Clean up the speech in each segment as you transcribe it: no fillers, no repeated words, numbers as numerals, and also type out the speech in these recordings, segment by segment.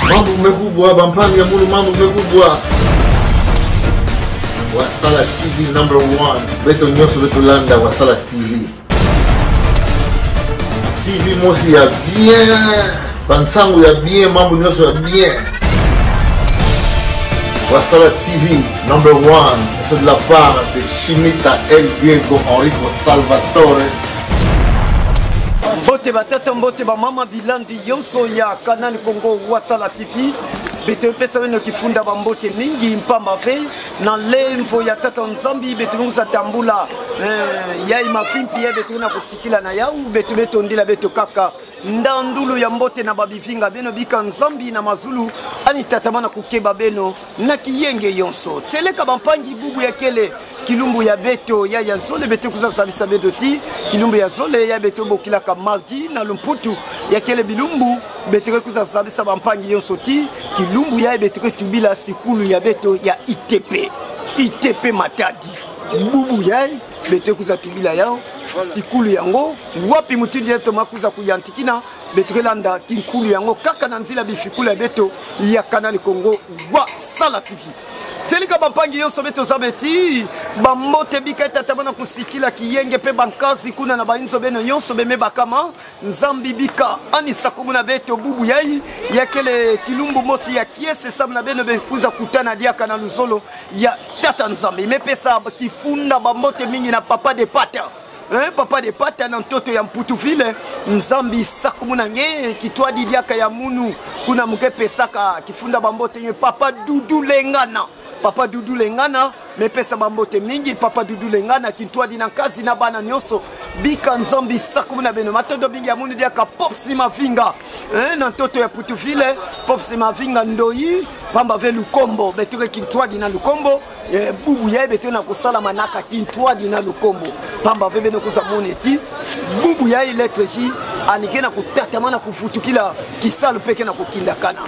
Mambo mekubwa bampangi ya mulu mambo mekubwa. Wasala TV #1. Beto nyoso beto landa Wasala TV. TV mosi ya bien. Bansangu ya bien, mambo nyoso ya bien. Wasala TV #1. C'est de la part de Chimita El Diego Enrico Salvatore. Mbote batata mbote ba mama bilandi yonso ya Canal Congo Wasala TV. Beto pesa weno kifunda ba mbote mingi mpamba fe na lemvo ya tata nzambi beto nguza tambula ya imafimpi ya beto na kusikila na yau beto ndila beto kaka ndandulu ya mbote na babivinga beno bika nzambi na mazulu ani tatamana kukeba beno na kiyenge yonso teleka bampangi bubu ya kele kilumbu ya beto ya zole beto kuza sabisa beto ti kilumbu ya zole ya beto bokila ka mardi na lumputu ya kele bilumbu beto kuza sabisa bampangi yonso ti kilumbu ya beto tubila sikulu ya beto ya ITP Matadi bubu ya beto kuza tubila yao sikulu yango wapi mutindi yeto makuza kuyantikina betrelanda kinkulu yango kaka na nzila bifikulu ya beto ya Canal Congo Wasala TV telika bampangi yonso beto zabeti bambote bika tatamana kusikila kiyenge pe bankazi kuna na bainzo beno yonso beme bakama nzambi bika anisa kumuna beto bubu yai yakele kilumbu mosi ya kiese samna beno bekuza kutana diaka na luzolo ya tata nzambi mepesa kifunda bambote mingi na papa de pata papa de pata na mtoto ya mputu vile nzambi sakumuna nge kitwa didiaka ya munu kuna mke pesaka kifunda bambote nye papa Dudu Lengana mepesa bambote mingi papa Dudu Lengana kitwa dina kazi na bana nyonso bika nzambi sakumuna beno matondo bingi ya munu diaka popsi mavinga na mtoto ya mputu vile popsi mavinga ndoi pamba ve lukombo betuke kitwa dina lukombo bubu ya beto na kusala manaka kintwa dina lukombo pamba vebe no kuza moneti bubu ya lettre ji anikena kutatamana kufutukila kisalu peke na kukindakana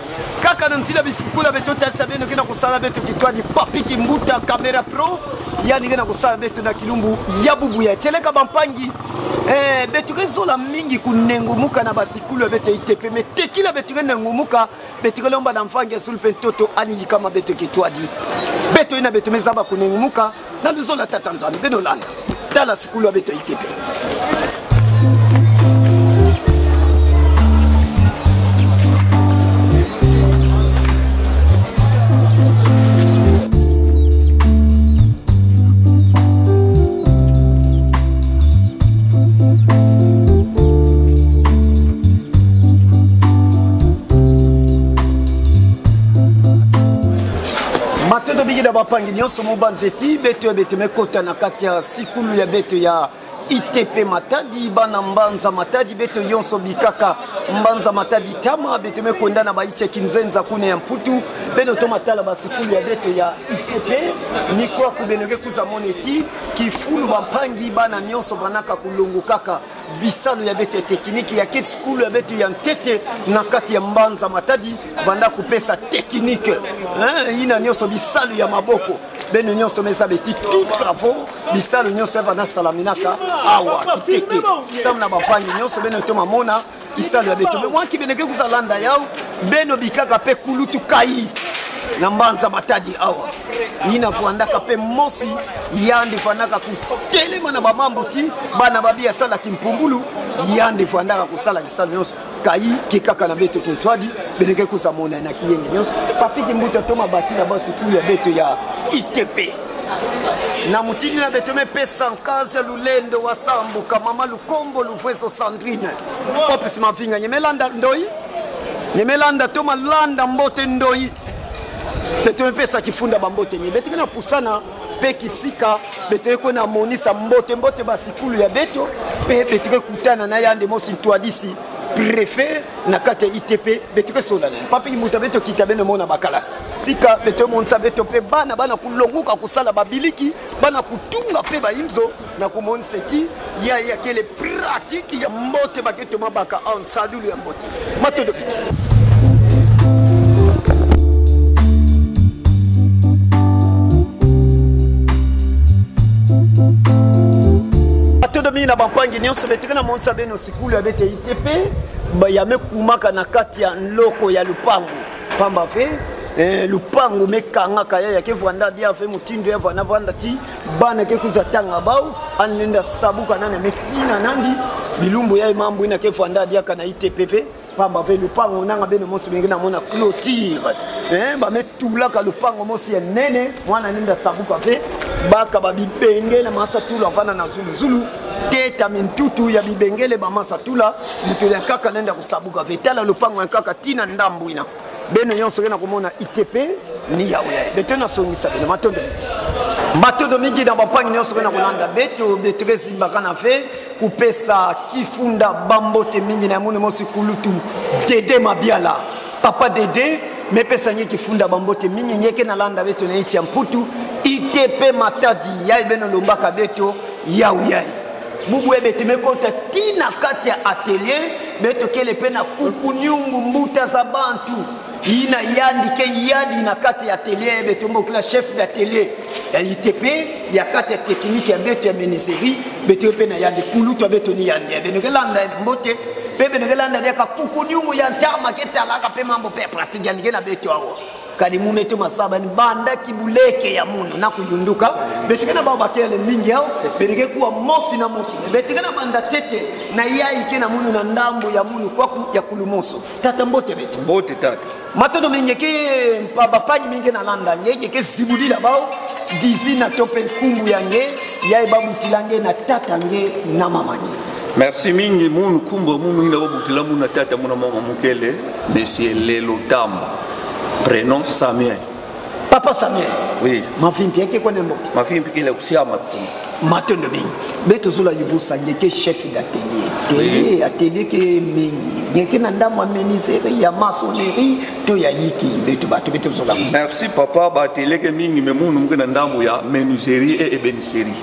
kaka na nsila bifukula beto tasabeno kena kusala beto kitwa di papi kimbuta kamera pro yani kena kusala beto na kilumbu ya bubu ya teleka bampangi beto kezola mingi kunengumuka na basikulu beto ITP metekila beto kenengumuka beto lomba na mfange sulpe toto ani kama beto kitwa di beto ina beto mezaba kunengumuka na luzola tata nzambi beno landa tala sikulu beto ITP bapangi nyonso mobanzeti beto mekota na kati ya sikulu ya beto ya ITP Matadi bana mbanza Matadi beto yonso bikaka mbanza Matadi tama beto mekonda na baiche kinzenza kune ya mputu beno to matala basikulu ya beto ya ITP ni kwa kubenege kuza moneti kifulu bampangi bana nyonso banaka kulungu kaka bisalo ya beto tekniki ya kisikulu ya beto ya ntete na kati ya mbanza Matadi banda kupesa tekniki ina nyonso bisalo ya maboko beno nyonso meza beti tout travaux bisalo nyonso eva na salaminaka awa kitete samna bapangi nyonso beno to mamona bisalo ya beto me mwanki beneke kuzalanda yao beno bikaka pe kulutu kai na mbanza Matadi awa ina vuandaka pe mosi yandi vanaka kutelema na bamambo ti bana babia sala kimpumbulu yandi vuandaka kusala kisalo nyonso kai kikaka na beto kintwadi beneke kuzamona na kiyenge nyonso papi kimbuta toma baki na basu tu ya beto ya ITP na mutini na beto mepesa nkazi lulendo wa sambu kamama lukombo lufweso Sandrine opisi mavinga nyemelanda ndoi nyemelanda toma landa mbote ndoi beto mepesa kifunda bambote ni beto kena pusana pe kisika beto yeko na monisa mbote basikulu ya beto pe beto kutana na yande mosi ntwadisi préfet na kate ITP beto sola papi muta beto kitabene mona bakalasi tika beto monsa beto pe bana kulonguka kusala babiliki bana kutunga pe baimzo na kumonseti ya kele pratique ya mbote baketo mabaka en sadulu ya mbote matodo biki na bampangi nyonso betekana monsa beno sikulu ya bete ITP ba ya mekumaka na kati ya nloko ya lupango pamba fe lupango mekanga kaya yake vanda dia fe mutindo ya vana vanda ti bana ke kuzatanga bau anenda sabuka nana metina nandi bilumbu ya mambo ina ke vanda dia kana ITPP pamba fe lupango nanga bene mosi bengi na mona clôture ba metula ka lupango mosi ya nene mwana nenda sabuka fe baka ba bibengele masa tula vana na zulu teta mintutu ya bibengele ba masa tula mutule kaka nenda kusabuka fe tala lupango ya kaka tina ndambu ina beno yonso na komona ITP ni yawe betona songisa beno matondo mingi na bapangi nyonso na kolanda beto betresi bakana fe kupesa kifunda bambote mingi na mune mosi kulutu Dede Mabiala papa Dede mepesa nye kifunda bambote mingi nyeke na landa beto na iti ya mputu ITP Matadi yai beno lombaka beto yau yai bubu ebete mekota tina kati ya atelier beto kele pena kukunyungu mbuta za bantu ina yandi ke yadi na kati ya atelier beto mbokila chef d'atelier ya ITP ya kati ya technique ya beto ya menuiserie beto pena yandi kulutu beto ni yandi beno kelanda mbote bebe ngelanda dia ka kukunyungu ya ntama ketalaka pe mambo pe pratique yandi na beto awo kadi muneto masaba ni banda kibuleke ya munu na kuyunduka betikana baba kele mingi yao bereke kuwa mosi na mosi betikana banda tete na yai kena munu na ndambo ya munu kwa ya kulumoso tata mbote beto mbote tata matondo mingi ke baba panyi mingi na landa ngeke ke sibudila bao dizi na tope kumbu yange yai babu tilange na tata nge na mamani. Merci mingi munu kumbu munu ina babu tilangu na tata muna mama mukele Monsieur Lelo Tamba. Prénom Samuel. Papa Samuel. Oui. Ma fille qui connaît mon. Ma fille qui est aussi à ma fille. Maintenant bien. Beto zula yivu sanye ke chef d'atelier. Atelier atelier ke mingi. Ngeke na ndamo menuiserie ya maçonnerie to ya yiki beto bato beto zula. Merci papa ba atelier ke mingi me munu mungena ndamo ya menuiserie et ébénisterie.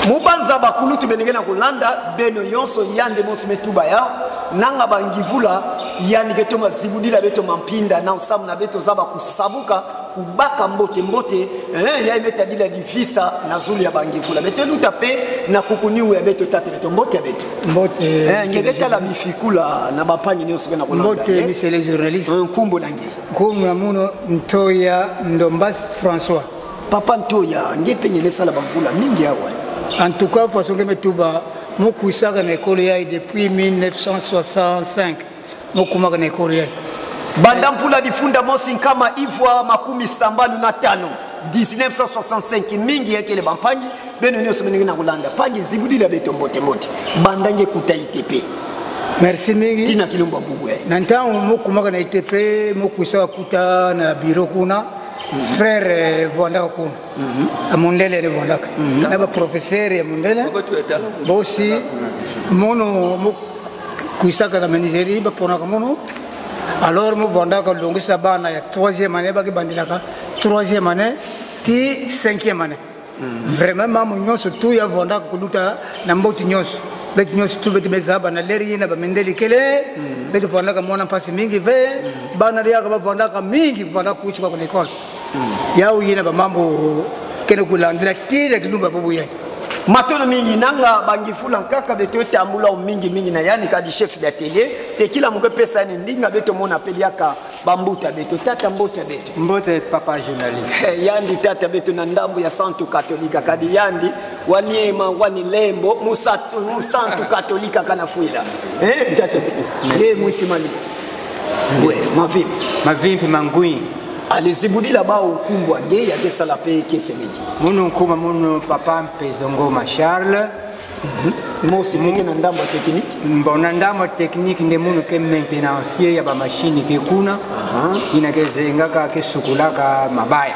Mubanza bakulutu benenge na kolanda beno yonso yande mosu metuba ya nanga bangivula yani keto mazibudila beto mampinda na usamu na beto zaba kusabuka kubaka mbote mbote ya imeta dila divisa na zulu ya bangivula beto lutape na kukuniu ya beto tate beto mbote ya beto mbote ngeketa la bifikula na bapanyi nyonso na kolanda mbote monsieur les journalistes nkumbo nange kumwa muno Ntoya Ndombas François papa Ntoya ngepenye mesala bamvula mingi awa. En tout cas, façon que Metouba, mon cousin à l'école depuis 1965. Mon cousin à l'école. Bandamfula difunda mosi kama Ivwa makumi sambanu na tano 1965 mingi yake le bampangi beno nyoso mengi na kulanda pangi zibudila beto mbote mbote bandange kuta ITP. Merci mingi. Tina kilomba bugwe. Nanta mon cousin na ITP, mon cousin kuta na bureau kuna. Frère Vondaka kuna a Mondele le Vondaka na ba professeur ya Mondele bosi mono mo kuisaka na menuiserie ba pona mono alors mo Vondaka longisa bana ya 3e année ba ke bandilaka 3e année ti 5e année vraiment mamu nyonso tu ya Vondaka kuluta na mboti nyonso bet nyonso tu bet bezaba na leri na ba Mendeli kele bet Vondaka mona pasi mingi ve bana ya ba Vondaka mingi Vondaka kuishi kwa école yau yina ba mambo kene kulandira kile kilumba bobu yai matono mingi nanga bangifula kaka beto tambula mingi na yani kadi chef d'atelier te kila muke pesa ni ndinga beto mona peliaka bambuta beto tata mbota beto mbote papa journaliste yandi tata beto na ndambu ya Santo Katolika kadi yandi waniema wani lembo musantu Katolika kana fuila tata beto le musimali we mavimpi mangui alizibudila ba ukumbwa nge ya kesala pe kesemiji muno nkuma muno papa Mpezongo Charles mosi mingi na ndambo technique mbona ndambo technique nde muno ke maintenancier ya ba machine ke kuna ina kezenga ka kesukulaka mabaya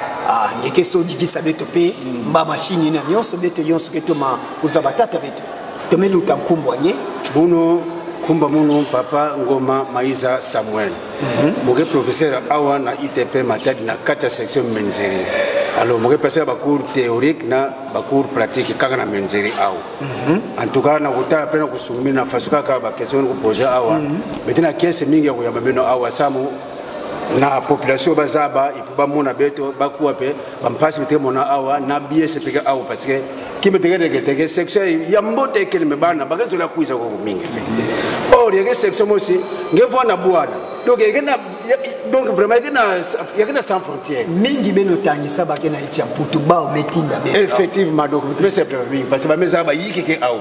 ngeke sodikisa beto pe ba machine na nyonso beto yonso keto ma uzabatata beto tomeluta nkumbwa nge buno kumba muno papa Ngoma Maiza Samuel moke professeur awa na ITP Matadi na 4 section menuiserie alors moke passer ba cours théorique na ba cours pratique kaka na menuiserie awa en tout cas na kutala pena kusungumina na fasuka ka ba question ko poser awa betina kese mingi ya kuyamba beno awa samu na population bazaba ipuba mona beto bakuwa pe bampasi bete mona awa na BSP ka awa parce que kimi tege section ya mbote kelime bana bakazola kuiza ko mingi fe or yege section mosi ngevona bwana donc yege na donc vraiment il y a sans frontières mingi beno tangisa ba kena itia putu ba o metinda be effectivement donc très simple parce que ba meza ba yiki ke awo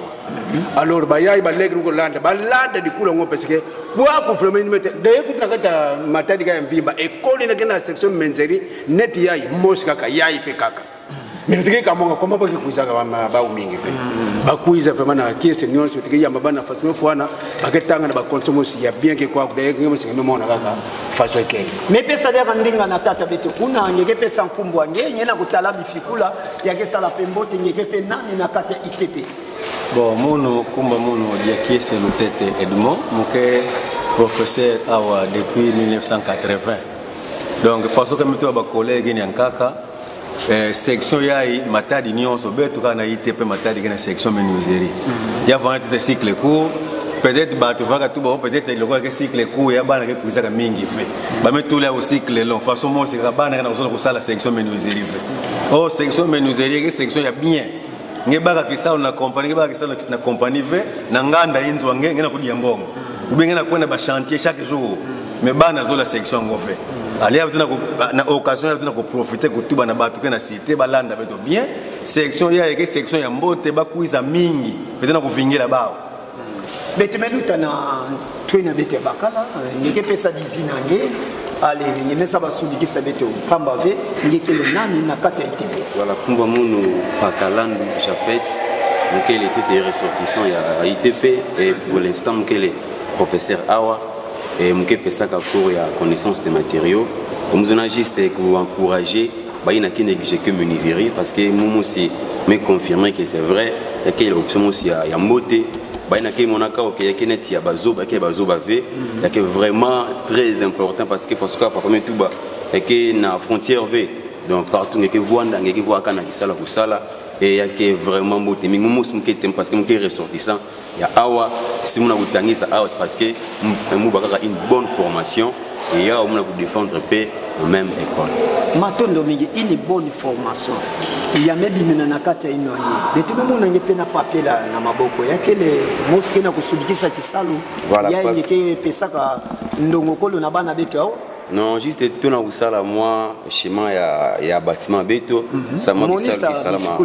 alors ba yayi ba legru ko landa di kula ngo parce que kwa ko vraiment ni mete de kutra kata matadi ka mvimba école na kena section menzeri net yayi moska ka yayi pe kaka mais tu sais comment pas que kuiza ka ba mingi fait ba kuiza vraiment na qui c'est non c'est que ya mabana façon fois na ba ketanga na ba consomme si ya bien que quoi de ngemo se ngemo na kaka façon ke mais pesa de ndinga na tata beto kuna ngeke pesa mfumbu wange nyena kutala bifikula yake sala pembote ngeke pe nani na kata ITP bon mono kumba mono dia qui c'est le tête Edmond moke professeur awa depuis 1980 donc façon que meto ba collègue ni ankaka section yayi matadi nyonso beto kana ITP matadi kana section menuiserie ya vente de cycle court peut-être ba tu vas tout bon peut-être le quoi que cycle court ya bana ke kuizaka mingi fait ba metto là au cycle long façon mo c'est bana kana kusala kusala section menuiserie fait oh section menuiserie que section ya bien ngebaka kisao na compagnie ngebaka kisao na compagnie fait na nganda inzo ngena kudia mbongo ubengena kwenda ba chantier chaque jour mais bana zo la section ngo fait ali abtina na occasion abtina ko profiter kutuba na batu na cité balanda beto bien section ya eke section ya mbote bakuiza mingi betena kuvingila bao beto meluta na twena beto bakala ngeke pesa dizina nge ale ngimesa basudikisa beto pamba ve ngeke le nani na kata ITP voilà kumba munu pakalandu Jafet donc il était ressortissant ya ITP et pour l'instant qu'il est professeur Awa et mke pesa ka cours ya connaissance des matériaux comme on a juste pour encourager ba ina ki négliger que menuiserie parce que momo aussi me confirmer que c'est vrai il y a quelle option aussi ya moté ba ina ki monaka OK ya net ya bazoba ke bazoba ve il y a que vraiment très important parce que faut que papa me tout ba et que na frontière ve donc partout que voanda ngeki voa kana kisala kusala et il y a que vraiment moté mais momo mke tem parce que mke ressortissant il y a awa si on a utangisa awa parce que nous avons une bonne formation et il y a on a défendre paix dans même école matondo mingi une bonne formation il y a même bimena na kata ino ye betu memo na ngepe na papier la na maboko yake le moske na kusudikisa kisalu ya ngeke pesa ka ndongo kolo na bana betu ao non juste tout na usala moi schéma ya bâtiment beto ça moi bisal ki salama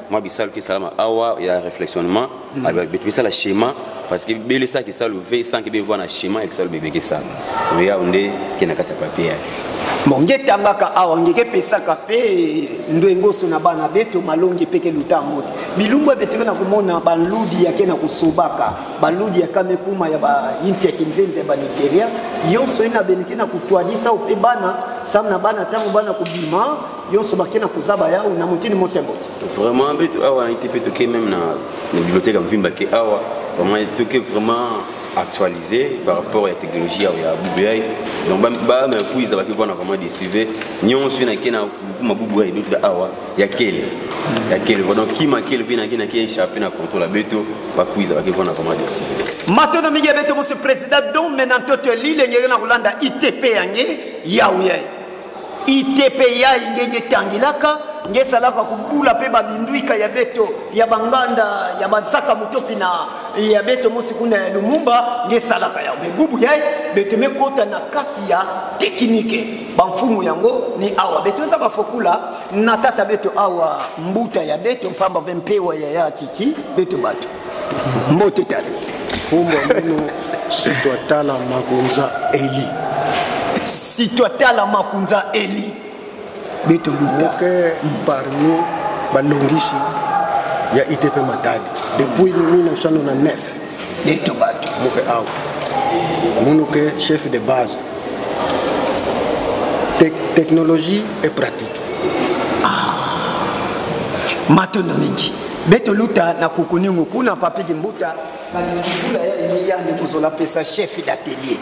moi bisal ki salama awa ya réflexionnement avec beto ça la schéma parce que bele ça qui ça lever sans que be voir na schéma et ça le bébé qui ça mais ya onde qui na kata papier monge tangaka awa ngeke pesa ka pe ndwengoso na bana beto malongi peke lutambo bilumba beto na kumona banludi yake na kusubaka banludi yakame kuma ya ba inti ya kinzenze ba Nigeria yonso ina beniki na kutwadisa upe bana samna bana tangu bana kubima yonso bakena kuzaba yao na mutini mosembo vraiment beto awa ITP to ke même na bibliothèque mvimba ke awa vraiment to ke vraiment actualisé par rapport à la technologie à Boubouaï. Donc, bah, mais puis ça va que voir vraiment des CV. Ni on suit na kena ma Boubouaï d'autres awa. Il y a quel donc qui m'a quel vient qui échappé na contrôle la beto. Bah puis ça va que voir vraiment des CV. Maintenant miguel beto monsieur président donc maintenant toto l'île ngé na Rwanda ITP yange yaouya. ITP ya ngé tangilaka ngé salaka kubula pe babinduika ya beto ya banganda ya batsaka mutopi na ya beto musikuna ya Lumumba ngé salaka ya mebubu ya beto mekota na kati ya technique bamfumu yango ni awa beto za bafokula na tata beto awa mbuta ya beto mpamba vempewa ya titi beto bato mbote tale kumba mino sitwatala makunza eli sitwatala makunza eli beto luta que parmi balongishi ya ITP Matadi depuis 1999 beto bato moke aw monuke chef de base technologie et pratique matondo mingi beto luta na kukuningo kuna papiki mbuta kaningula ya ni kuzola pesa chef d'atelier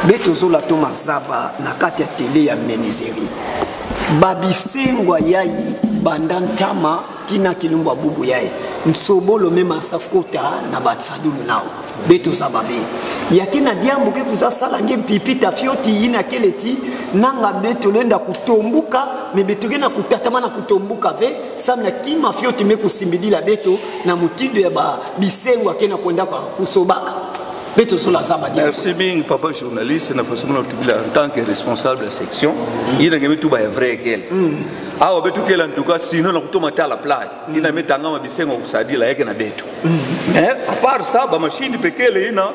beto zola to mazaba na kati ya tele ya menuiserie babisengwa yai bandantama tina kilumba bubu yai nsobolo mema sakota na batsadulu nao beto zababe yakena diambo ke kuzasala nge pipita fioti ina keleti nanga beto lenda kutombuka me beto gena kutatama na kutombuka ve samna kima fioti me kusimbidila beto na mutindo ya ba bisengwa kena kwenda kusobaka beto sola zaba dia. Merci bien papa journaliste na façon en tant que responsable de la section. Il a tout ba vrai qu'elle. Ah au beto qu'elle en tout cas sinon na kutomata la plage. Il a metanga mabisengo kusadila yake na beto. Mais à part ça ba machine pekele ina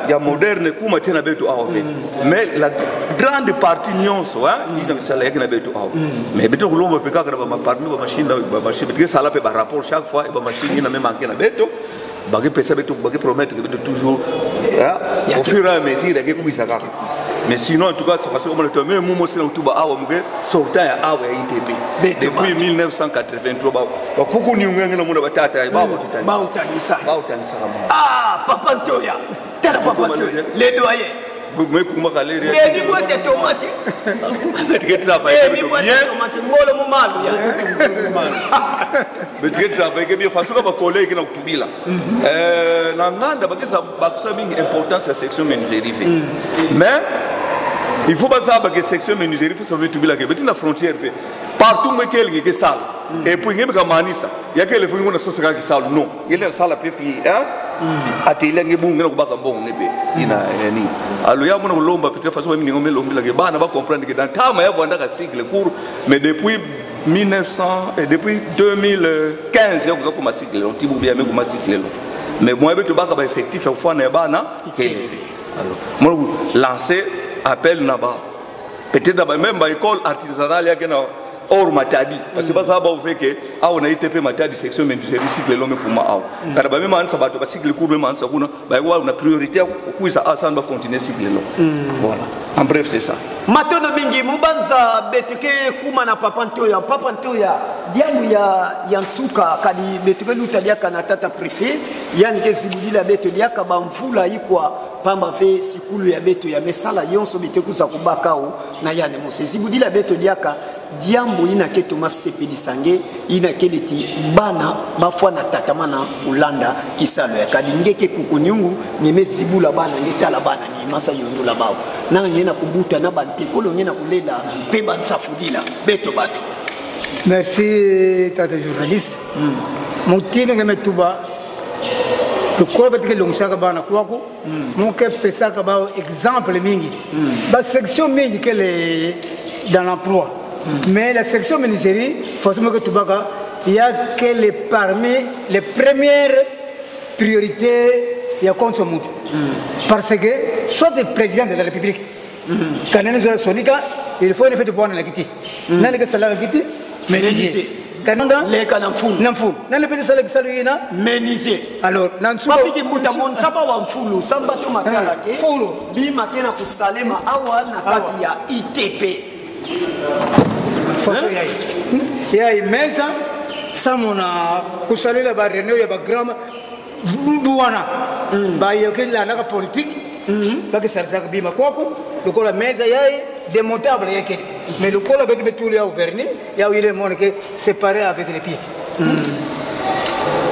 ya moderne kuma tena beto awa fait. Mais la grande partie nyonso il a sala yake na beto awa. Mais beto kulomba pekaka ba parmi ba machine parce que ça la pe ba rapport chaque fois ba machine ina même manqué na beto. Bagi pesa beto bagi promettre que beto toujours au fur et à mesure que kuisa kaka. Mais sinon en tout cas c'est parce que comme le temps même moi c'est na utuba awa muke sortant ya awa ya ITP depuis 1983 ba kuku ni ngenge na muna batata ya ba utangisa ah papa Ntoya tela papa Ntoya les doyens mais comment aller mais ni boîte tomate tu travailles bien tomate ngolo mo malu ya mais tu travailles bien parce que ba collègue na kutubila na nganda bakisa bakusa mingi importance ya section menuiserie mais il faut pas savoir que section menuiserie faut savoir tubila que betina frontière fait partout mais quelqu'un qui sale et puis ngebe kamanisa yake le fungo na sosaka ki sale non il est sale pe fi atile ngebunga na kubaka mbongo ngebe ina yani alo ya mona lomba peut-être façon mimi ngombe lomba ke bana ba comprendre que dans tama ya vanda ka cycle court mais depuis 1900 et depuis 2015 yako kuma cycle on tibu bien kuma cycle mais moi beto baka ba effectif ya kufana ya bana kele alors moi lancer appel naba peut-être même ba école artisanale yake na or matadi parce que ça va vous faire que on a ITP matadi section menuiserie cycle l'homme kuma aw car ba même an sabato ba cycle court même an sa kuna ba on a priorité ku isa asan ba continuer cycle lo voilà en bref c'est ça matono mingi mubanza betuke kuma na papa Ntoya diangu ya nsuka kali betuke lutalia kana tata préfet yani ke zibudila beto liaka ba mfula ikwa pamba fe sikulu ya beto ya mesala yonso bitekuza kubakao na yani mosesi budila beto liaka diambo ina ke Thomas Sepedi Sange ina keleti bana bafwa na tatamana ulanda kisalo ya kadingeke kukunyungu nimezibula bana ngetala bana ni masa yundula bawo na ngena kubuta na bantekolo ngena kulela pe bansafudila beto bato. Merci tata journaliste mutine ngemetuba ko betike longsaka bana kwako mon ke pesaka ba exemple mingi ba section mingi que les dans l'emploi. Mais la section menuiserie, forcément que il y a que parmi les premières priorités, il y a contre monde. Parce que soit le président de la République, quand on est sonica, il faut en fait de voir la guité. N'a que ça la guité, menuisier. Les canamfou. Namfou. N'a le fait de ça la saluina, menuisier. Alors, Nansou. Papi qui bouta mon saba wa mfulu, samba to makala ke. Fulu. Bi makena kusalema awa na kati ya ITP. Il y a immense, ça mon a consolé la barrière, il y a un gramme, douana, il y a la politique, parce que ça s'est bien quoi, le col la mesa est démontable, mais le col avec tous les vernis, il y a eu les monde qui séparé avec les pieds.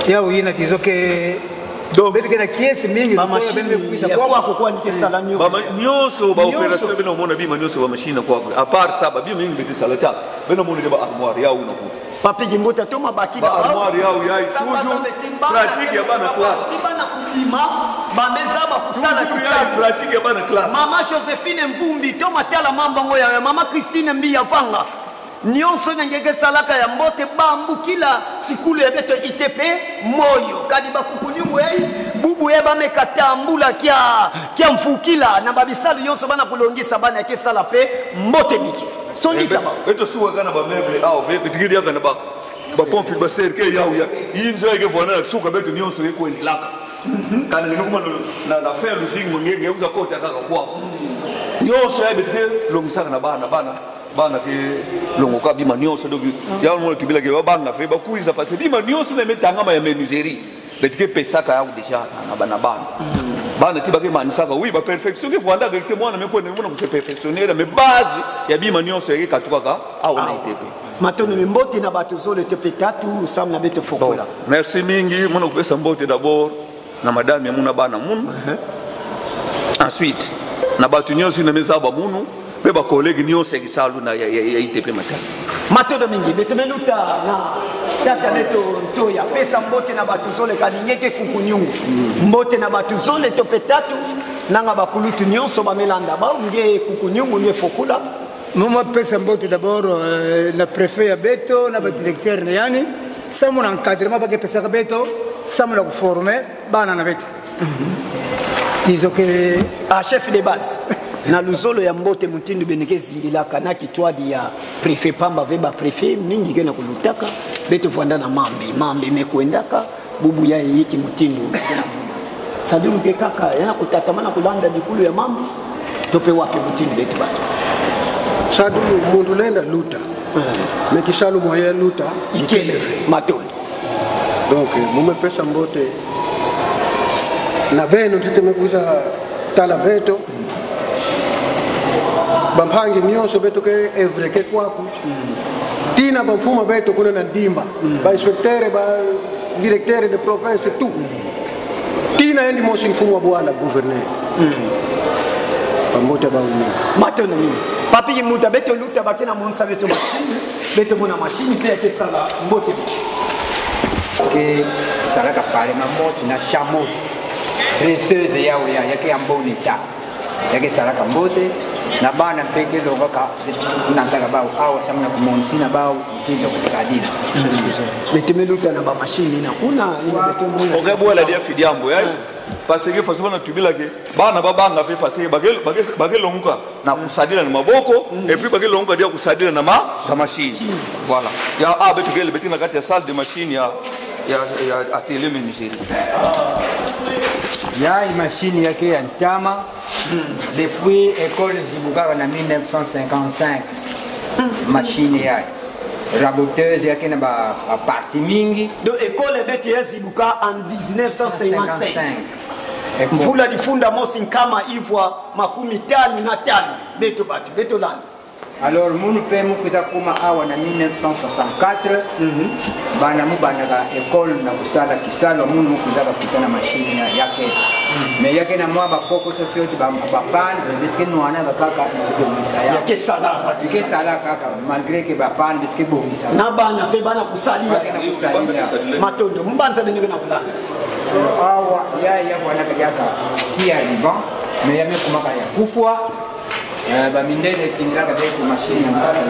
Il y a eu une disons que donc il y a qui est mingi ba machine ya kwa kwa ndike sala nyoso ba nyoso ba opération bino mona bima nyoso ba machine kwa à part ça ba bima mingi beti sala ta bino mona ba armoire ya una ku papi gimbota to mabaki ba armoire ya toujours pratique ya bana classe si bana kulima ba meza ba kusala kisala pratique ya bana classe mama Josephine Mvumbi to matala mamba ngoya mama Christine Mbiya Vanga nyonso nyangeke salaka ya mbote bambu kila sikulu ya beto ITP moyo kadi bakukunyungu bubu yeba mekatambula kia mfukila na babisalu nyonso bana kulongisa bana ke sala pe mbote biki songisa ba beto suwa kana ba meuble au ve bitigidi kana ba pompi ba serke ya yinzo yake vona suka beto nyonso yeko ndilaka kana ni kuma na faire le signe ngenge uza kota kaka kwa nyonso ya betigidi longisa na bana ke longo ka bima nyonso donc ya mo tubila ke bana fe ba kuiza parce que bima nyonso na metanga ma ya menuiserie betike pesaka ya déjà na bana ti ba ke manisaka oui ba perfection ke vanda que moi na me ko ne mona ko perfectionner mais base ya bima nyonso ya katuka au na ITP matono mbote na bato zole te petatu sam na beto fokola merci mingi mona ko pesa mbote d'abord na madame ya muna bana munu ensuite na bato nyonso na mezaba munu beba collègue nyonso ya kisalu na ya ITP matali matodo mingi betemeluta na tata neto ntoya pesa mbote na bato zoleka ningeke kukunyungu mbote na bato zole to petatu nanga bakulutu nyonso bamelanda ba nge kukunyungu nge fokula mama pesa mbote d'abord na préfet ya beto na ba directeur na yani samo na encadrement ba ke pesa ka beto samo na ko former bana na beto izo ke a chef de base na luzolo ya mbote mutindu beneke zingilaka na kitwadi ya préfet pamba veba préfet mingi kena kulutaka beto vanda na mambi mekwendaka bubu ya yiki mutindu saduru ke kaka yana kutatamana kulanda dikulu ya mambi tope wapi mutindu beto bato saduru mundu lenda luta mekishalu moya luta ikeleve matoni donc mume pesa mbote na beno titemekuza tala beto bampangi nyonso beto ke evre ke kwaku tina bamfuma beto kuna na ndimba ba inspecteur ba directeur de province tout tina endi mosi mfumo bwana gouverneur bambote ba uni matono mini papi muta beto luta bakena monsa beto machine beto mona machine pe ke sala mbote ke salaka pare na mosi na chamos dresseuse ya yake ambonita yake salaka mbote na bana peke loga ka unataka bao au samna kumonsina bao tija kusadina betemeluta na ba machine na kuna betemuna okebwela dia fidiambo yayi parce que façon na tubila ke bana babanga pe parce que bagelonguka na kusadina na maboko et puis bagelonguka dia kusadina na machine voilà ya betegele betina kati ya salle de machine ya atelier menuiserie ya machine yake ya ntama depuis école Zibukaka na 1955 machine yake raboteuse yake na ba parti mingi de école beti ya Zibuka en 1955 mvula difunda mosi kama ivwa 15 beto land. Alors munu pe mukuza kuma awa na 1964 bana mubanda école na kusala kisalo munu mukuza kupitana mashine yake mais yake na mwa bakoko so fioti ba pan bitke nwana kaka na bomisa yake sala kaka malgré que ba pan bitke bomisa na bana pe bana kusalia matondo mbanza benike na kulala awa ya bwana kaka sia liban mais yame kumaka ya kufwa ba mindele kinilaka beko machine ya mtaka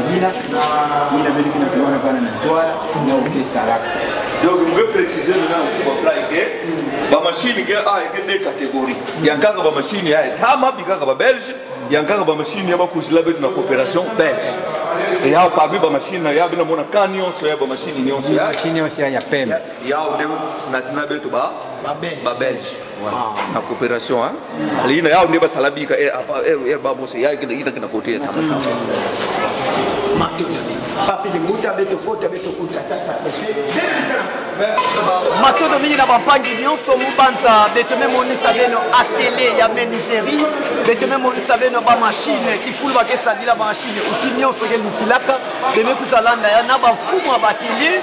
bila beli kina kuona bana na toala na ukisaraka donc vous pouvez préciser maintenant pour apply que ba machine ke ke des catégories yankanga ba machine ya tama bikaka ba belge yankanga ba machine ya ba kuzila betu na coopération belge et ya parmi ba machine ya bina mona kanyon so ya ba machine nyonso ya machine yonso ya pembe ya ndeu na tina betu ba belge voilà na coopération hein alina ya ndeba salabika ba bosse ya ita kina côté papi de muta beto kota beto kuta matodo mingi na bampangi nyonso mubanza beto memonisa beno atelier ya menuiserie beto memonisa beno ba machine kifulu bakesadila ba machine uti nyonso ke lutilaka beme kuzalanda ya na bafumu ya batelier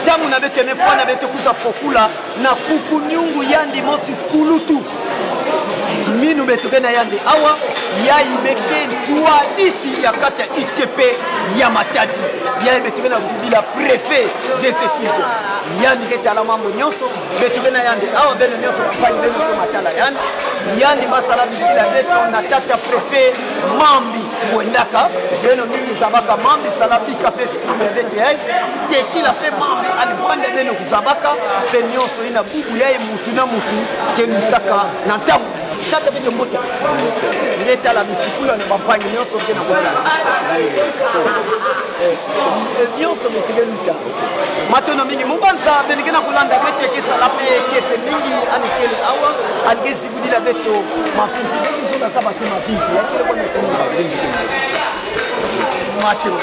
ntango na beto mefwana beto kuza fokula na kukunyungu yandi mosi kulutu minu betoke na yande awa ya ibeke toi d'ici ya kata ITP ya Matadi ya betoke na tubila préfet de cette île yandi ke tala mambo nyonso betoke na yande awa beno nyonso pali beno to matala yandi basala bibila beto na tata préfet mambi wendaka beno mimi zabaka mambi salabika pesi kumbe beto ya tekila pe mambi alivande beno kuzabaka pe nyonso ina bubu ya mutu na mutu ke lutaka na ntamu tata beto mbote ngeta la bifikula na bampangi nyonso ke na kwala nyonso metege luta matono mingi mubanza benike na kulanda bete ke sala pe kese mingi anikele awa angezi budila beto mafimpi beto zola saba ke mafimpi yakile kwa mato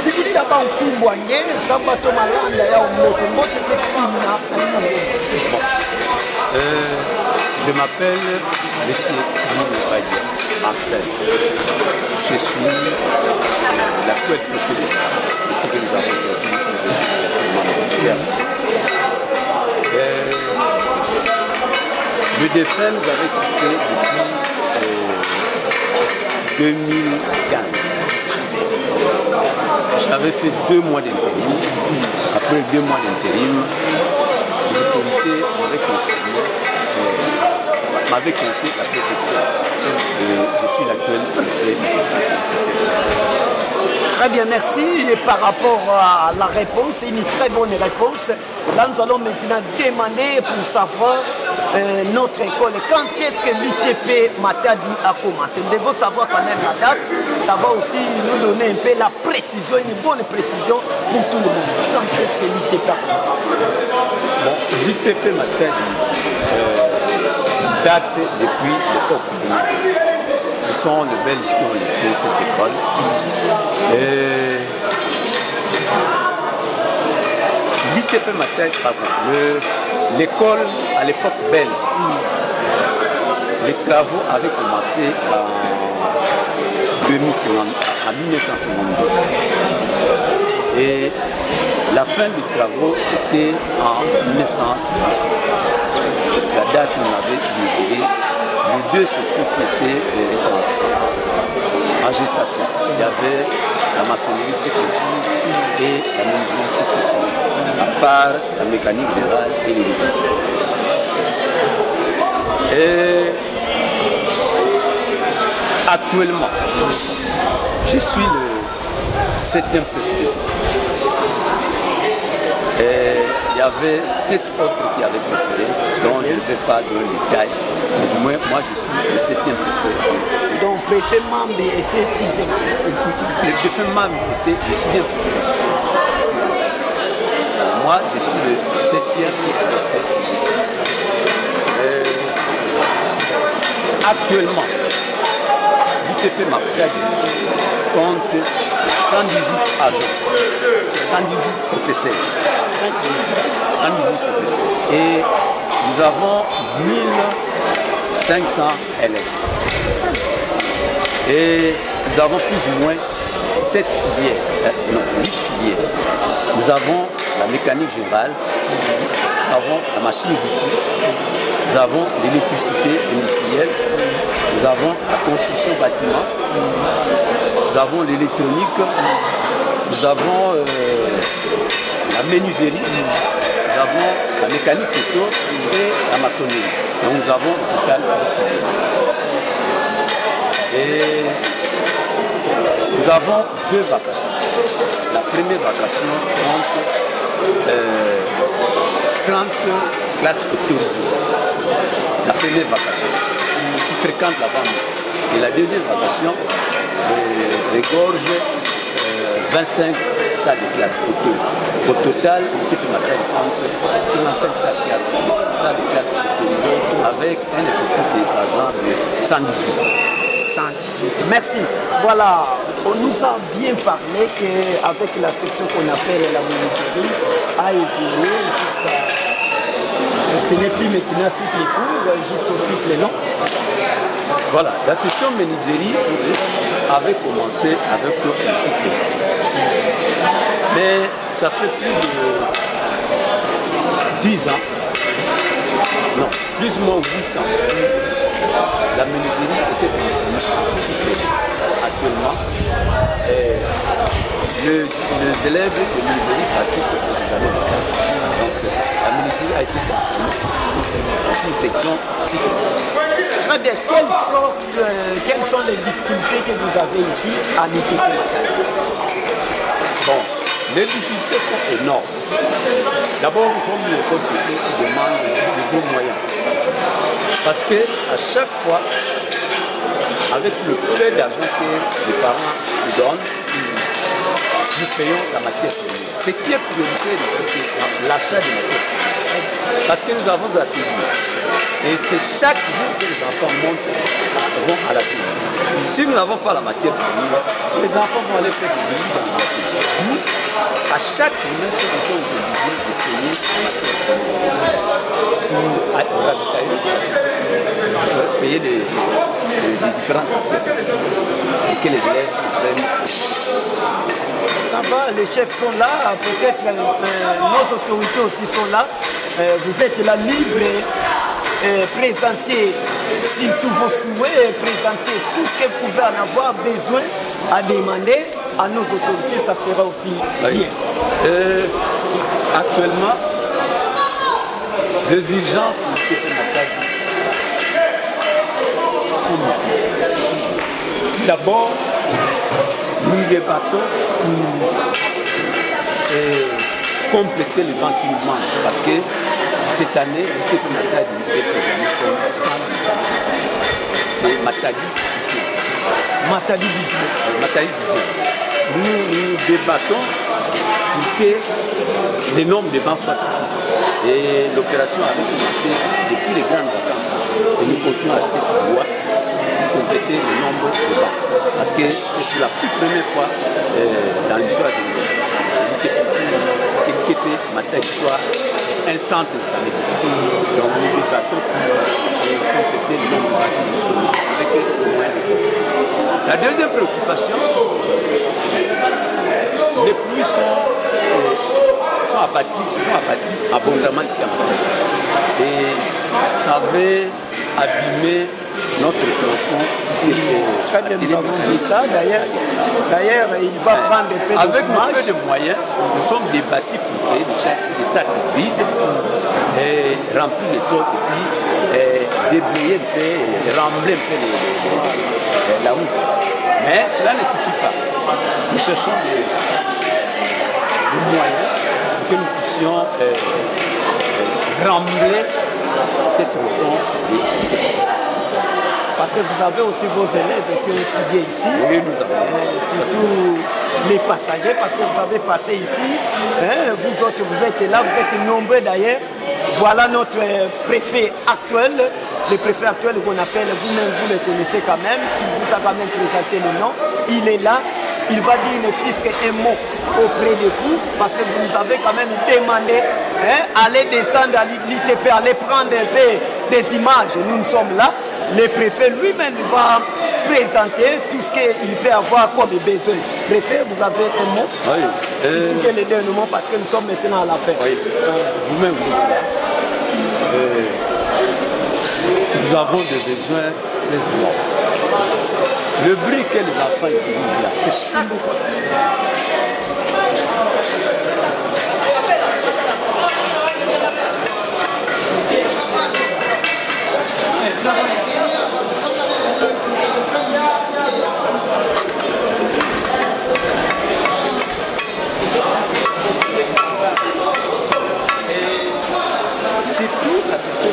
zibudila ba nkumbwa ngene sabato malanda ya mbote na je m'appelle Monsieur Marcel. Je suis l'actuel préfet de l'équipe que nous avons aujourd'hui. Le défunt nous avait quitté depuis 2015. J'avais fait 2 mois d'intérim. après 2 mois d'intérim, les autorités m'avaient confié la préfecture. Et je suis l'actuel préfet. Très bien, merci. Et par rapport à la réponse, une très bonne réponse. Là, nous allons maintenant demander pour savoir notre école. Quand est-ce que l'ITP Matadi a commencé? Nous devons savoir quand même la date. Ça va aussi nous donner un peu la précision, une bonne précision pour tout le monde. Quand est-ce que l'ITP a commencé? Bon, l'ITP Matadi date depuis l'époque du Ils sont les Belges qui ont laissé cette école. L'ITP Matadi, l'école à l'époque belge, les travaux avaient commencé en 1952. Et la fin des travaux était en 1956. La date où on avait inauguré les 2 sections qui étaient en gestation. Il y avait la maçonnerie sécuritaire et la menuiserie sécuritaire, à part la mécanique générale et l'électricité. Et actuellement, je suis le 7e préfet. Et il y avait 7 autres qui avaient précédé, dont je ne vais pas donner les détails. Mais du moins, moi je suis le 7e préfet. Donc, le préfet Mambe était 6e. Le préfet Mambe était le 6e préfet. Moi, je suis le 7e préfet. Actuellement, l'ITP Matadi compte 118 agents, 118 professeurs. 118 professeurs. Et nous avons 1500 élèves. Et nous avons plus ou moins 7 filières, non, 8 filières. Nous avons la mécanique générale, nous avons la machine-outil, nous avons l'électricité industrielle, nous avons la construction bâtiment, nous avons l'électronique, nous avons la menuiserie, nous avons la mécanique auto et la maçonnerie. Donc nous avons au total 10 filières. Et nous avons 2 vacations. La première vacation compte 30 classes autorisées. La première vacation qui fréquente la vente. Et la deuxième vacation regorge 25 salles de classe autorisées. Au total, l'ITP Matadi compte 55 salles de classe autorisées avec un effectif des agents de 118. 118. Merci. Voilà, on nous a bien parlé qu'avec la section qu'on appelle la menuiserie a évolué jusqu'à... Ce n'est plus maintenant cycle court jusqu'au cycle long. Voilà, la section menuiserie avait commencé avec le cycle. Mais ça fait plus de 10 ans, non, plus ou moins 8 ans. La menuiserie était en cycle actuellement. Et les élèves de menuiserie pratiquent les années de temps. Donc la menuiserie a été une section cycle. Très bien. Quelles sont les difficultés que vous avez ici à l'ITP Matadi? Bon, les difficultés sont énormes. D'abord, nous sommes une école qui demande de gros moyens. Parce qu'à chaque fois, avec le peu d'argent que les parents nous donnent, nous payons la matière première. Ce qui est prioritaire ici, c'est l'achat de matière première. Parce que nous avons ateliers. Et c'est chaque jour que les enfants vont à l'atelier. Si nous n'avons pas la matière première, les enfants vont aller faire du boulot dans l'atelier. Nous, à chaque trimestre, nous sommes obligés de payer la matière première. Pour ravitailler, payer les différentes matières et que les élèves prennent. Ça va, les chefs sont là, peut-être nos autorités aussi sont là. Vous êtes là libre, présentez si tous vos souhaits, présentez tout ce que vous pouvez en avoir besoin à demander à nos autorités, ça sera aussi bien. Actuellement, les urgences sont multiples. D'abord, nous débattons pour compléter le ventilo parce que cette année, c'est Matadi ici. Matadi 19. Matadi 19. Nous débattons pour que le nombre de bancs soit suffisant. Et l'opération avait commencé depuis les grandes vacances passées. Et nous continuons à acheter du bois pour compléter le nombre de bancs. Parce que c'est pour la toute première fois dans l'histoire de l'ITP Matadi soit un centre de santé. Donc nous débattons pour compléter le nombre de bancs avec le moyen de bois. La deuxième préoccupation, les pluies sont abattues abondamment ici à Matadi. Et ça avait abîmé notre tronçon. Très bien, nous avons vu ça. D'ailleurs, il va prendre des peu avec peu de moyens, nous sommes débattus pour créer des sacs vides et remplir les sols et puis déblayer un peu, rembler un peu la route. Mais cela ne suffit pas. Nous cherchons des moyens pour que nous puissions rembler ces tronçons. Parce que vous avez aussi vos élèves qui ont étudié ici. Oui, nous avons. Surtout les passagers, parce que vous avez passé ici. Vous autres, vous êtes là, vous êtes nombreux d'ailleurs. Voilà notre préfet actuel. Le préfet actuel qu'on appelle, vous-même, vous le connaissez quand même. Il vous a quand même présenté le nom. Il est là. Il va dire ne fût-ce qu'un mot auprès de vous, parce que vous nous avez quand même demandé aller descendre à l'ITP, aller prendre un peu des images. Nous sommes là. Le préfet lui-même va présenter tout ce qu'il peut avoir comme besoin. Préfet, vous avez un mot? Oui. Vous pouvez le dernier mot parce que nous sommes maintenant à la fin. Oui. Vous-même, nous avons des besoins très importants. Le bruit que les enfants utilisent là, c'est chaque fois. C'est tout la section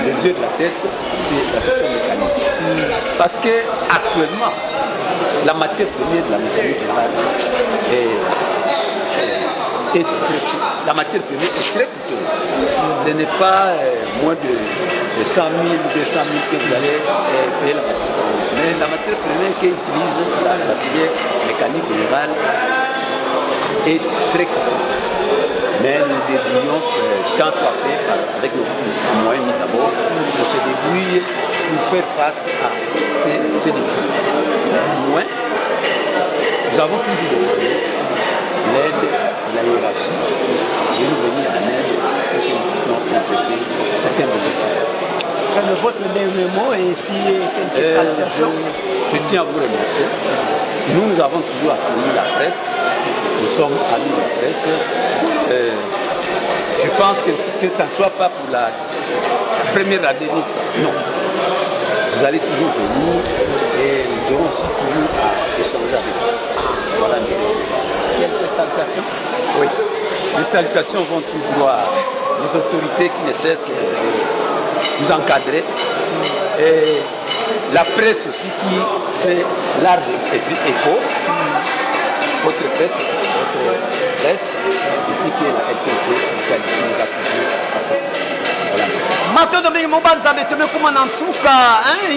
les yeux de la tête, c'est la section mécanique. Parce que actuellement, la matière première de la mécanique la matière première est très coûteuse. Ce n'est pas moins de 100 000 ou 200 000 que vous allez payer la matière première. Mais la matière première qu'utilise la filière mécanique générale est très coûteuse. Mais nous devrions, quand soit fait, avec nos moyens mis d'abord, pour se débrouiller, pour faire face à ces défis. Néanmoins, nous avons toujours demandé l'aide de la hiérarchie de nous venir en aide pour que nous puissions compléter certains besoins. Votre dernier mot et si quelques salutations. Je tiens à vous remercier. Nous avons toujours accueilli la presse. Nous sommes amis de la presse. Je pense que ça ne soit pas pour la première année. Non. Vous allez toujours venir et nous aurons aussi toujours à échanger avec vous. Voilà. Quelques salutations. Oui. Les salutations vont tout droit aux autorités qui ne cessent de nous encadrer. Et la presse aussi qui fait large écho. Votre presse, ici qui est la LPC, qui nous a toujours assez. Voilà. Matondo mingi mobanza beto mekuma na nsuka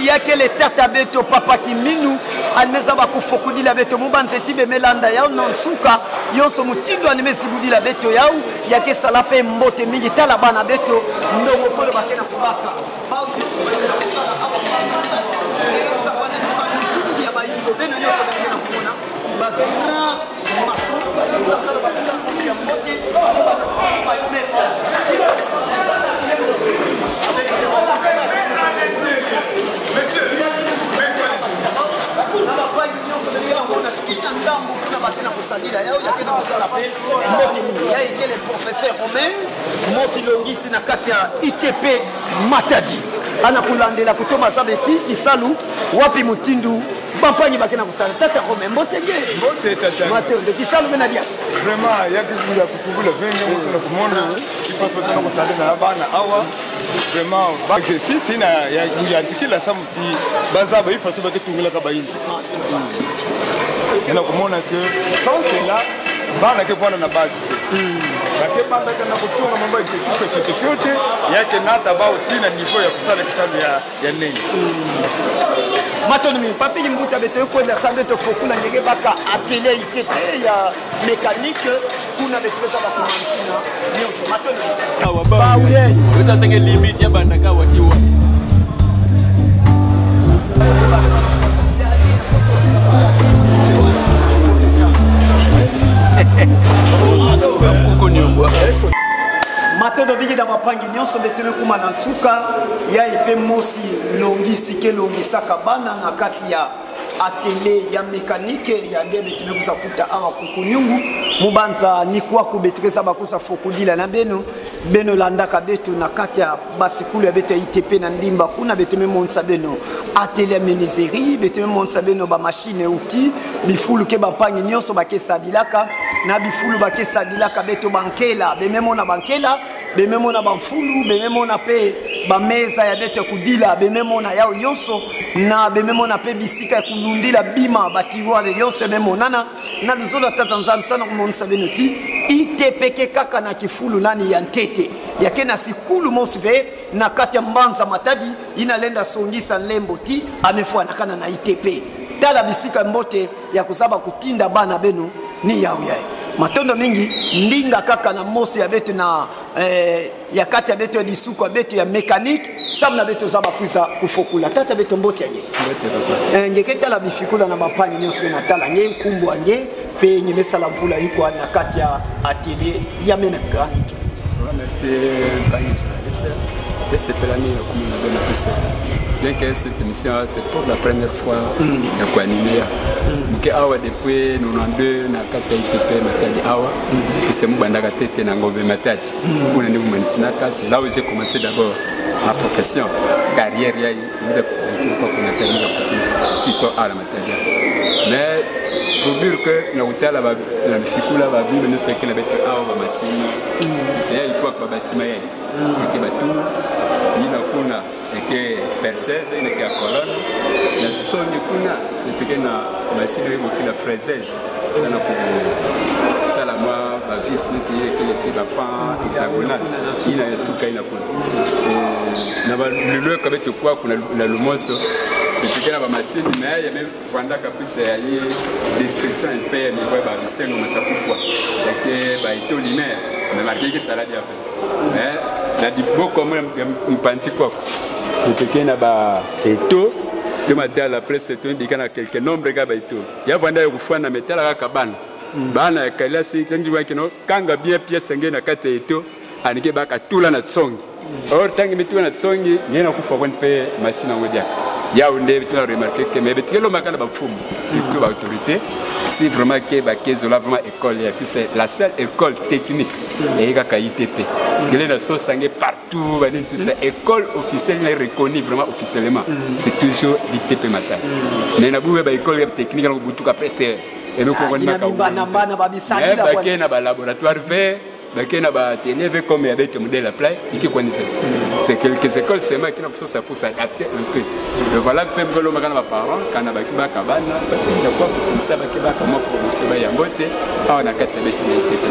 yake le tata beto papa kiminu alimeza bakufokudila beto mobanza tibe melanda yao na nsuka yonso mutindo animesibudila beto yao yake salape mbote mingi tala bana beto ndongo kole bakena kubaka mosi na kati ya ITP Matadi ana kulandela kutoma zabeti isalu wapi mutindu bampanyi bakena kusala tata kome mbote tata Mateo de kisalu bena dia vraiment yaki kula kutubula venga mosala kumona ifaso tana kusala na bana awa vraiment ba exercice ina ya antikila samuti bazaba ifaso baketungula kabayindi ina kumona que sans cela bana ke vona na base bake banda kana kutunga mambo exercice chochote yake nata bao tina niveau ya kusala kisalu ya nini Matonomi papi mbuta beto ko na sambe to fokula ngeke baka atelier itete ya mécanique kuna beto beza ba kumansina nyonso matonomi ba uye uta senge limit ya bandaka watiwa Matono bigi da bapangi nyonso beteme kuma na nsuka ya ipe mosi longi sike longi saka bana na kati ya atelier ya mécanique ya nde beteme kusa kuta awa kukunyungu mubanza ni kwa kubetreza bakusa fokulila na beno landaka betu na kati ya basikulu ya betu ya ITP na ndimba kuna beteme monsa beno atelier menuiserie beteme monsa beno ba machine outil bifulu ke bapangi nyonso bakesa dilaka na bifulu bakesa dilaka beto bankela bememo na bankela bememo na bamfulu bememo na pe ba meza ya beto kudila bememo na yao yonso na bememo na pe bisika ya kulundila bima batiroire yonso bememo nana na bizola tatanzam sana kumonsa beno ti ITP kaka na kifulu nani ya ntete yake na sikulu mosive na kati ya Mbanza Matadi inalenda songisa lembo ti amefua nakana na ITP tala bisika mbote ya kusaba kutinda bana beno ni yao yae matondo mingi ndinga kaka na mosi ya betu na ya kati ya betu ya disuko ya betu ya mécanique samna betu zaba kuza kufokula tata betu mbote yange ngeke tala bifikula na bapangi nyonso na tala nge kumbu ange pe nyemesa la mvula yuko na kati ya atelier ya mécanique. Merci pangi journaliste de cette année la commune de la PC. Bien que cette émission c'est pour la première fois ya kuanimia mke awa depuis 92 na kati ya ITP Matadi awa c'est mubandaka tete na ngombe Matadi kuna ni mmanisina c'est là où j'ai commencé d'abord ma profession carrière ya niza kwa kuna termina petite à la Matadi mais pour dire que na utala ba na fikula ba bible ne sekela betu awa ba masini c'est il faut que batima ya ke batu ina kuna eke percese ina ke colonne na tsonye kuna epeke na masini ebo kila fraisage sana ku sala moi ba vis niti ke le ba pan hexagonal ina suka ina kuna na ba lelo ka betu kwa kuna na lumoso epeke na ba masini na ya même fanda kabisa ya ye destruction impère ni ba bisengo masakufwa eke ba ito linéaire mais marqué que salade ya fait mais na di boko mpanti kwa epeke na ba eto de matin la presse to indikana quelques nombre ga ba eto ya vanda ya kufana metala kaka bana ya kala si kangi wa kino kanga bien pièce ngene na kate eto anike baka tula na tsongi or tangi mitula na tsongi ngena kufa kwa pe masina ngodiaka ya onde tu as remarqué que mais betike lo makana ba fumu surtout ba autorité si vraiment que ba kezola vraiment école ya c'est la seule école technique et ka ITP gele na so sangue partout ba tout ça école officielle reconnue vraiment officiellement c'est toujours l'ITP Matadi mais na buwe ba école technique na butuka presse et me ko ngona ka bana ba bisali la ba ke na ba laboratoire vert bakena ba atelier comme avec le modèle apply et quoi c'est quelques écoles c'est moi qui n'a pas ça pour s'adapter un peu et voilà que même le magana parents quand na ba kabana batinda quoi ça ba ke ba comment faut se ba yambote a na kata avec l'ITP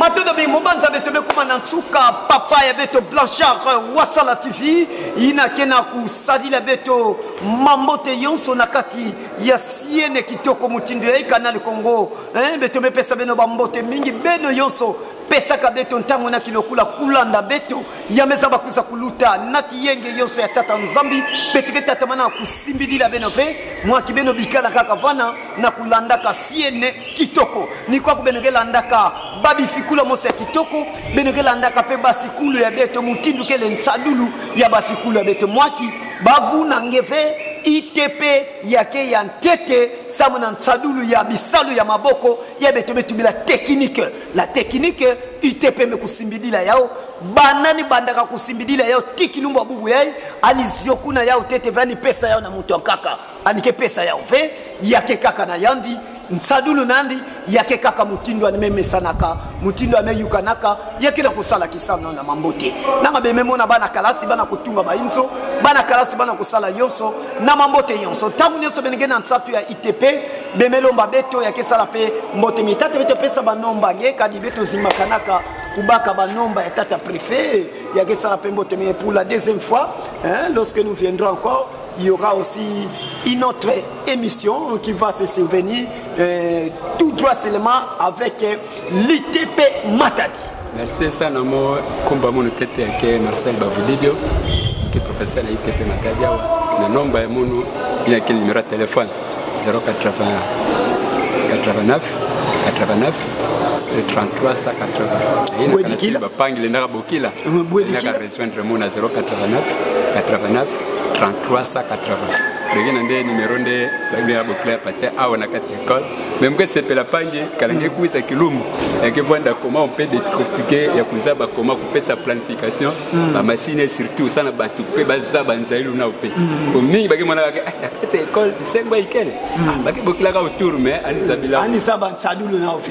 matodo bi mobanza betebe kuma na nsuka papa ya beto Blanchard Wasala TV ina kena kusadila beto mambote yonso na kati ya siene kitoko mutindo ya kanali Congo beto mepesa beno bambote mingi beno yonso pesa ka beto ntango na kilokula kulanda beto ya meza bakuza kuluta na kiyenge yonso ya tata Nzambi betike tata mana kusimbidila beno ve mwa kibeno bikala kaka vana na kulanda ka siene kitoko ni kwa kubenegela ndaka babi fikula mosa ya kitoko benegela ndaka pe basikulu ya beto mutindu kele nsadulu ya basikulu ya beto mwaki bavu na ngeve ITP yake ya ntete samuna nsadulu ya bisalu ya maboko ya beto betu bila technique la technique ITP me kusimbidila yao banani bandaka kusimbidila yao tikilumba bubu yai aliziokuna yao tete vani pesa yao na mutu kaka anike pesa yao ve yake kaka na yandi nsadulu nandi yake kaka mutindo anememe sanaka mutindo ameyukanaka yake na kusala kisana na mambote nanga bememona bana kalasi bana kutunga bainzo bana kalasi bana kusala yonso na mambote yonso tangu nyonso benengena nsatu ya ITP bemelomba beto yake sala pe mbote mitate beto pesa banomba ngeka di beto zimakanaka kubaka banomba ya tata préfet yake sala pe mbote mais pour la deuxième fois hein, lorsque nous viendrons encore il y aura aussi une autre émission qui va se souvenir tout droit seulement avec l'ITP Matadi. Merci sana mo kumba mo tete yake Marcel Bavudibio qui est professeur à ITP Matadi na nomba ya munu bien que numéro de téléphone 080 89 89 33 180. Il y a un pangle na bokila. Il y a un rejoindre mo na 089 89 33 180. Regina nde numéro nde baglia bokla patia awa na kati école. Même que c'est la pange kalange kuisa kilumu. Et que voit comment on peut décortiquer ya kuzaba comment couper sa planification. La machine surtout ça na batu pe bazaba nzailu na ope. Omi bagi mona kati école c'est quoi ikel. Bagi bokla ka autour mais anisabila. Anisaba nsadulu na ope.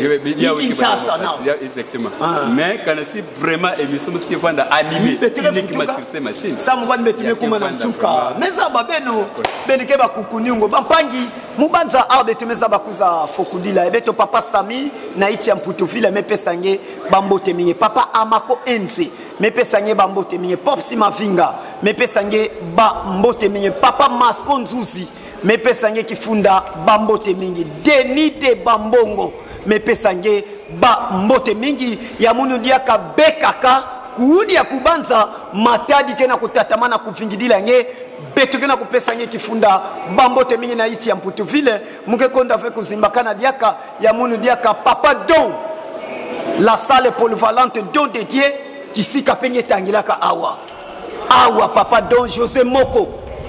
Exactement. Mais quand c'est vraiment émission ce qui voit animé uniquement sur ces machines. Ça me voit mettre kuma na nsuka. Mais ça babeno benike bakukunyungo bampangi mubanza abetemeza bakuza fokudila ebeto papa Sami na iti ya Mputuvile mepesange bambote mingi papa Amako Enze mepesange bambote mingi Popsi Mavinga mepesange bambote mingi papa Masko Nzuzi mepesange kifunda bambote mingi Denis de Bambongo mepesange bambote mingi ya munu diaka bekaka kuudi ya kubanza Matadi kena kutatamana kuvingidila nge beto kena kupesa nge kifunda bambote mingi na iti ya Mputuvile muke konda fe kuzimbakana diaka ya munu diaka papa Don la salle polyvalente Don dédié kisika penye tangilaka awa papa Don José Moko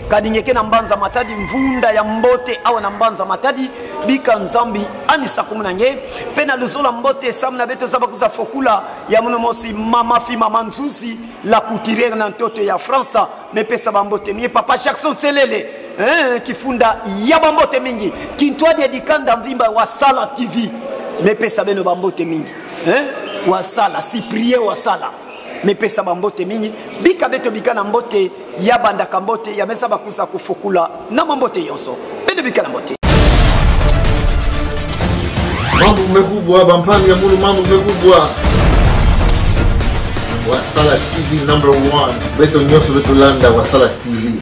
kadingeke na mbanza Matadi mvunda ya mbote awa na mbanza Matadi bika nzambi anisa kumunange pena luzola mbote samna beto zabakuza fokula ya muno mosi mama fi mama Nzuzi la couturière na ntoto ya France mepesa bambote mie papa Jackson Selele kifunda ya bambote mingi kintwa de dikanda mvimba wa Sala TV mepesa beno bambote mingi wasala Cyprien wasala mepesa bambote mingi bika beto bika na mbote ya bandaka mbote ya mesa bakusa kufokula na mambote yonso beno bika na mbote mambo mekubwa bampangi ya mulu mambo mekubwa Wasala TV #1 beto nyonso beto landa Wasala TV